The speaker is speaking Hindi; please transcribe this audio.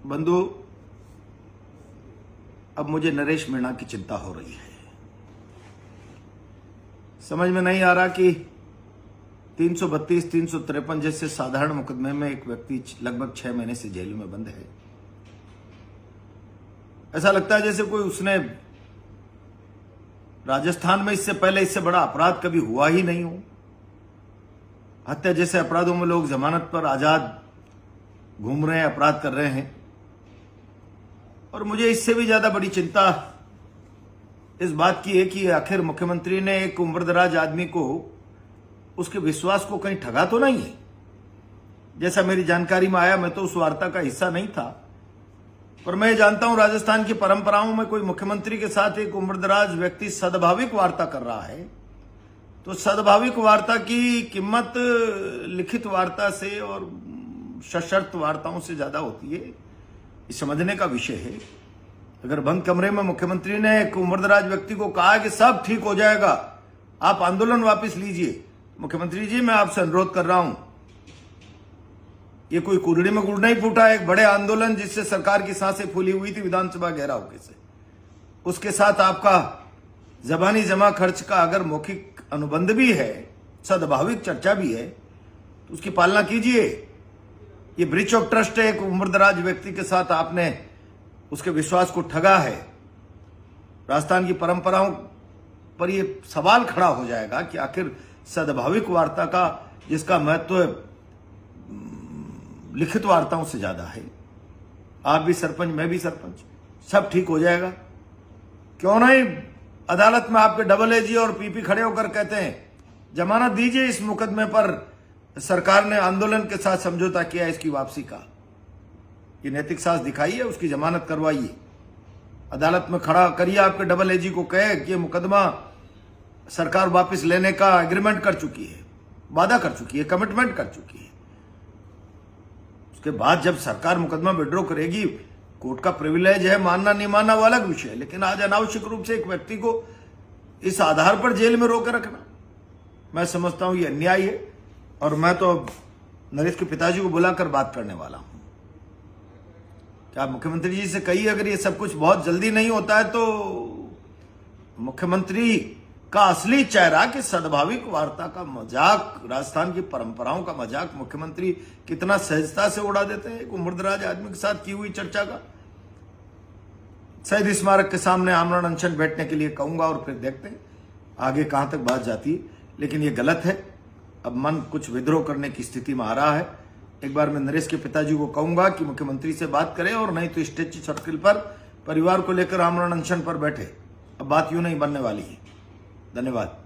बंधु, अब मुझे नरेश मीणा की चिंता हो रही है। समझ में नहीं आ रहा कि 332, 353 जैसे साधारण मुकदमे में एक व्यक्ति लगभग 6 महीने से जेल में बंद है। ऐसा लगता है जैसे कोई उसने राजस्थान में इससे पहले इससे बड़ा अपराध कभी हुआ ही नहीं हो। हत्या जैसे अपराधों में लोग जमानत पर आजाद घूम रहे हैं, अपराध कर रहे हैं। और मुझे इससे भी ज्यादा बड़ी चिंता इस बात की है कि आखिर मुख्यमंत्री ने एक उम्रदराज आदमी को, उसके विश्वास को कहीं ठगा तो नहीं है। जैसा मेरी जानकारी में आया, मैं तो उस वार्ता का हिस्सा नहीं था, पर मैं जानता हूं राजस्थान की परंपराओं में कोई मुख्यमंत्री के साथ एक उम्रदराज व्यक्ति सद्भाविक वार्ता कर रहा है तो सद्भाविक वार्ता की कीमत लिखित वार्ता से और सशर्त वार्ताओं से ज्यादा होती है। ये समझने का विषय है। अगर बंद कमरे में मुख्यमंत्री ने एक उम्रदराज व्यक्ति को कहा कि सब ठीक हो जाएगा, आप आंदोलन वापस लीजिए, मुख्यमंत्री जी मैं आपसे अनुरोध कर रहा हूं, ये कोई कुरड़ी में गुड़ नहीं फूटा। एक बड़े आंदोलन जिससे सरकार की सांसें फूली हुई थी विधानसभा घेराव के से, उसके साथ आपका जबानी जमा खर्च का अगर मौखिक अनुबंध भी है, सद्भाविक चर्चा भी है, तो उसकी पालना कीजिए। ये ब्रीच ऑफ ट्रस्ट है। एक उम्रदराज व्यक्ति के साथ आपने उसके विश्वास को ठगा है। राजस्थान की परंपराओं पर यह सवाल खड़ा हो जाएगा कि आखिर सद्भाविक वार्ता का, जिसका महत्व लिखित वार्ताओं से ज्यादा है। आप भी सरपंच, मैं भी सरपंच, सब ठीक हो जाएगा। क्यों नहीं अदालत में आपके डबल एजी और पीपी खड़े होकर कहते हैं जमानत दीजिए, इस मुकदमे पर सरकार ने आंदोलन के साथ समझौता किया, इसकी वापसी का ये नैतिक साहस दिखाइए, उसकी जमानत करवाइए, अदालत में खड़ा करिए। आपके डबल एजी को कहे कि ये मुकदमा सरकार वापस लेने का एग्रीमेंट कर चुकी है, वादा कर चुकी है, कमिटमेंट कर चुकी है। उसके बाद जब सरकार मुकदमा विड्रॉ करेगी, कोर्ट का प्रिविलेज है, मानना नहीं मानना वो अलग विषय है। लेकिन आज अनावश्यक रूप से एक व्यक्ति को इस आधार पर जेल में रोक रखना, मैं समझता हूं ये अन्याय है। और मैं तो नरेश के पिताजी को बुलाकर बात करने वाला हूं कि आप मुख्यमंत्री जी से कहिए, अगर ये सब कुछ बहुत जल्दी नहीं होता है तो मुख्यमंत्री का असली चेहरा कि सद्भाविक वार्ता का मजाक, राजस्थान की परंपराओं का मजाक मुख्यमंत्री कितना सहजता से उड़ा देते हैं। एक उम्रदराज आदमी के साथ की हुई चर्चा का शहीद स्मारक के सामने आमरण अनशन बैठने के लिए कहूंगा और फिर देखते हैं आगे कहां तक बात जाती है। लेकिन ये गलत है। अब मन कुछ विद्रोह करने की स्थिति में आ रहा है। एक बार मैं नरेश के पिताजी को कहूंगा कि मुख्यमंत्री से बात करें, और नहीं तो स्टेच्यू सर्किल पर परिवार को लेकर आमरण अनशन पर बैठे। अब बात यूं नहीं बनने वाली है। धन्यवाद।